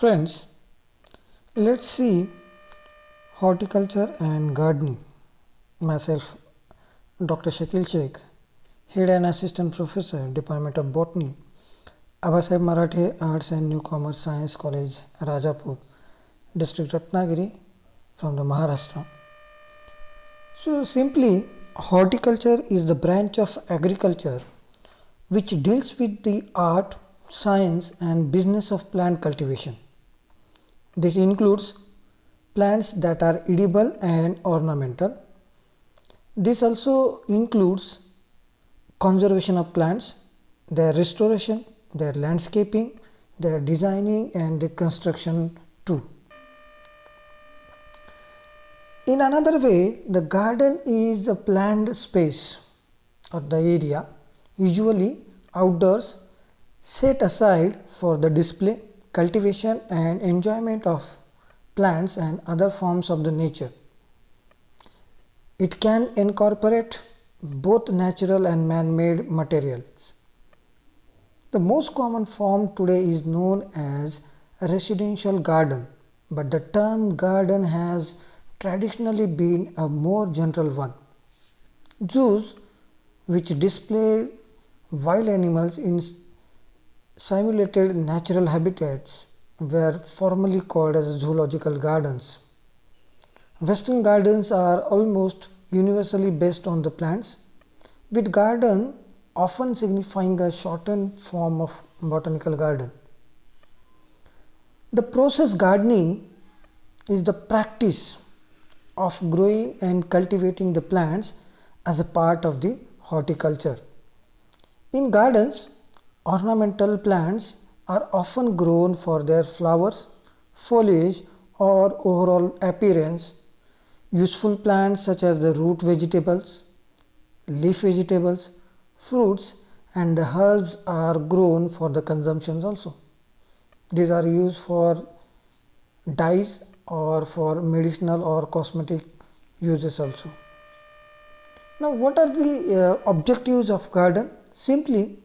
Friends, let's see horticulture and gardening. Myself, Dr. Shakil Sheikh, Head and Assistant Professor, Department of Botany, Abasaheb Marathe Arts and Newcomer Science College, Rajapur, District Ratnagiri, from the Maharashtra. So simply, horticulture is the branch of agriculture which deals with the art, science and business of plant cultivation. This includes plants that are edible and ornamental. This also includes conservation of plants, their restoration, their landscaping, their designing and the construction too. In another way, the garden is a planned space or the area, usually outdoors, set aside for the display, cultivation and enjoyment of plants and other forms of the nature. It can incorporate both natural and man-made materials. The most common form today is known as a residential garden, but the term garden has traditionally been a more general one. Zoos, which display wild animals in simulated natural habitats, were formerly called as zoological gardens. Western gardens are almost universally based on the plants, with garden often signifying a shortened form of botanical garden. The process gardening is the practice of growing and cultivating the plants as a part of the horticulture. In gardens, ornamental plants are often grown for their flowers, foliage or overall appearance. Useful plants such as the root vegetables, leaf vegetables, fruits and the herbs are grown for the consumptions also. These are used for dyes or for medicinal or cosmetic uses also. Now what are the objectives of garden? Simply,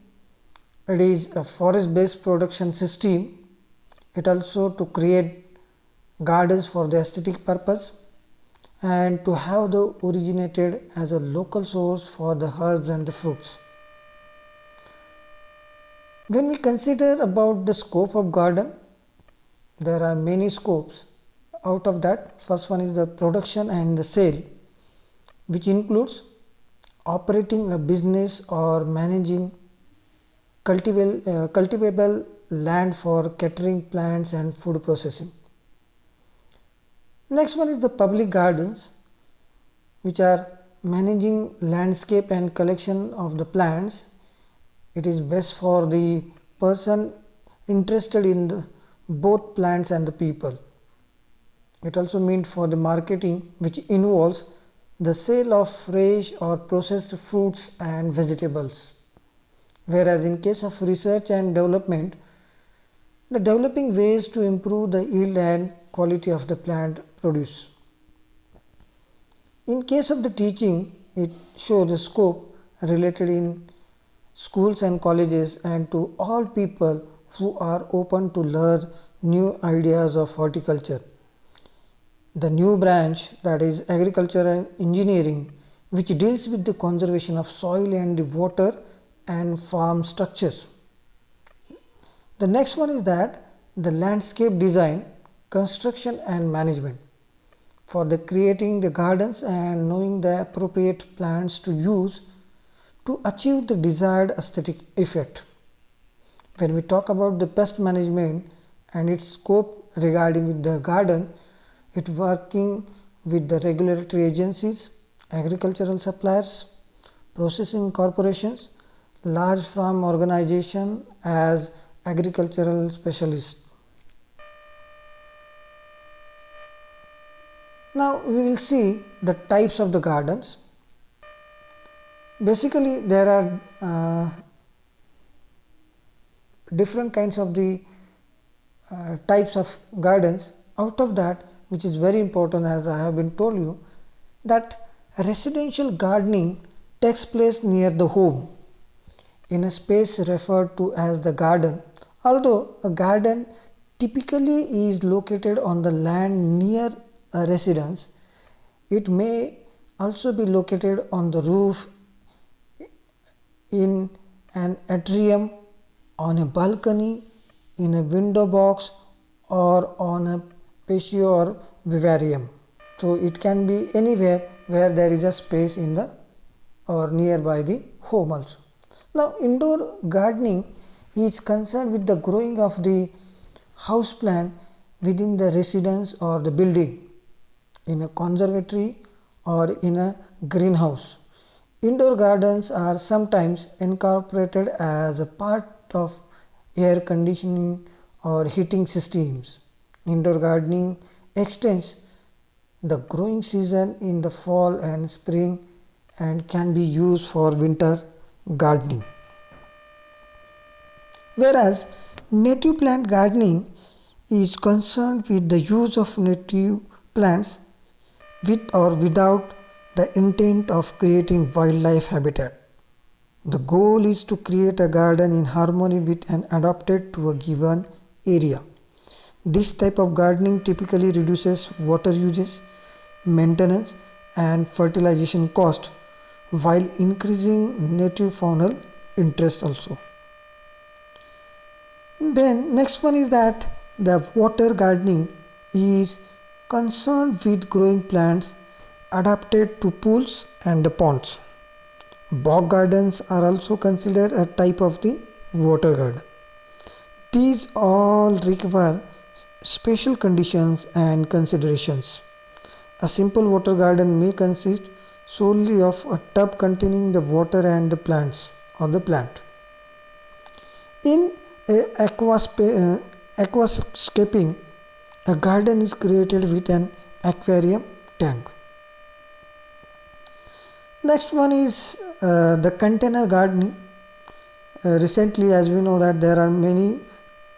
it is a forest based production system. It also to create gardens for the aesthetic purpose and to have the originated as a local source for the herbs and the fruits. When we consider about the scope of garden, there are many scopes. Out of that, first one is the production and the sale, which includes operating a business or managing cultivable land for catering plants and food processing. Next one is the public gardens, which are managing landscape and collection of the plants. It is best for the person interested in both plants and the people. It also means for the marketing, which involves the sale of fresh or processed fruits and vegetables. Whereas in case of research and development, the developing ways to improve the yield and quality of the plant produce. In case of the teaching, it shows the scope related in schools and colleges and to all people who are open to learn new ideas of horticulture. The new branch, that is agriculture and engineering, which deals with the conservation of soil and the water and farm structures. The next one is that the landscape design, construction and management, for the creating the gardens and knowing the appropriate plants to use to achieve the desired aesthetic effect. When we talk about the pest management and its scope regarding with the garden, it working with the regulatory agencies, agricultural suppliers, processing corporations, large farm organization as agricultural specialists. Now we will see the types of the gardens. Basically there are different kinds of the types of gardens. Out of that, which is very important, as I have been told you, that residential gardening takes place near the home in a space referred to as the garden. Although a garden typically is located on the land near a residence. It may also be located on the roof, in an atrium, on a balcony, in a window box, or on a patio or vivarium. So it can be anywhere where there is a space in the or nearby the home also. Now indoor gardening is concerned with the growing of the house plant within the residence or the building, in a conservatory or in a greenhouse. Indoor gardens are sometimes incorporated as a part of air conditioning or heating systems. Indoor gardening extends the growing season in the fall and spring and can be used for winter gardening. Whereas native plant gardening is concerned with the use of native plants with or without the intent of creating wildlife habitat. The goal is to create a garden in harmony with and adapted to a given area. This type of gardening typically reduces water usage, maintenance and fertilization cost while increasing native faunal interest also. Then next one is that the water gardening is concerned with growing plants adapted to pools and the ponds. Bog gardens are also considered a type of the water garden. These all require special conditions and considerations. A simple water garden may consist solely of a tub containing the water and the plants or the plant. In aquascaping, a garden is created with an aquarium tank. Next one is the container gardening. Recently, as we know that there are many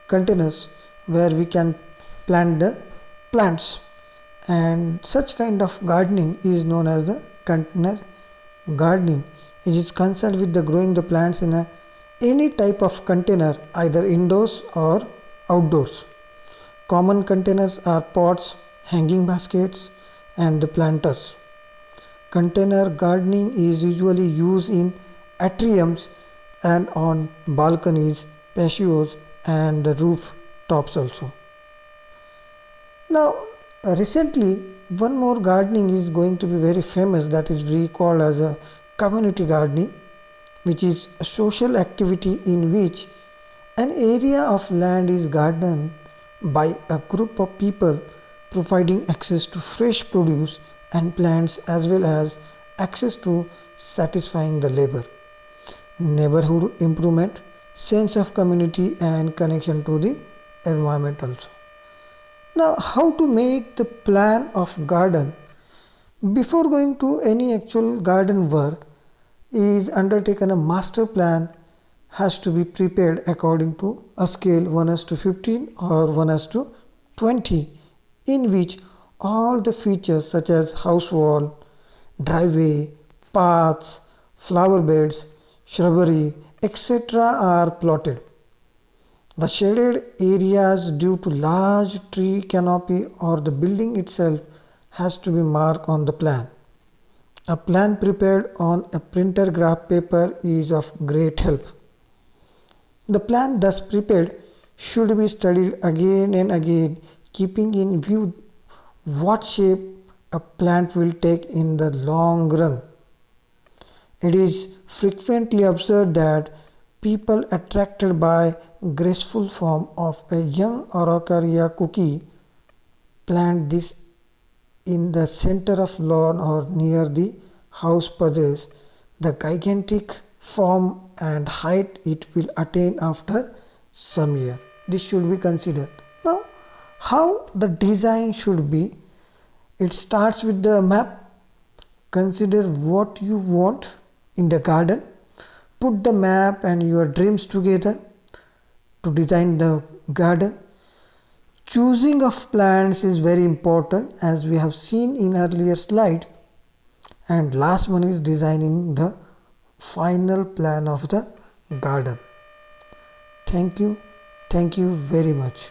containers where we can plant the plants, and such kind of gardening is known as the container gardening. It is concerned with the growing the plants in any type of container, either indoors or outdoors. Common containers are pots, hanging baskets and the planters. Container gardening is usually used in atriums and on balconies, patios and the rooftops also. Now recently one more gardening is going to be very famous, that is we call as a community gardening, which is a social activity in which an area of land is gardened by a group of people, providing access to fresh produce and plants as well as access to satisfying the labor, neighborhood improvement, sense of community and connection to the environment also. Now how to make the plan of garden? Before going to any actual garden work is undertaken, a master plan has to be prepared according to a scale 1:15 or 1:20, in which all the features such as house wall, driveway, paths, flower beds, shrubbery, etc. are plotted. The shaded areas due to large tree canopy or the building itself has to be marked on the plan. A plan prepared on a printer graph paper is of great help. The plan thus prepared should be studied again and again, keeping in view what shape a plant will take in the long run. It is frequently observed that people attracted by graceful form of a young Araucaria cookie plant this in the center of lawn or near the house possess the gigantic form and height it will attain after some year. This should be considered. Now how the design should be? It starts with the map. Consider what you want in the garden. Put the map and your dreams together to design the garden. Choosing of plants is very important, as we have seen in earlier slide. And last one is designing the final plan of the garden. Thank you very much.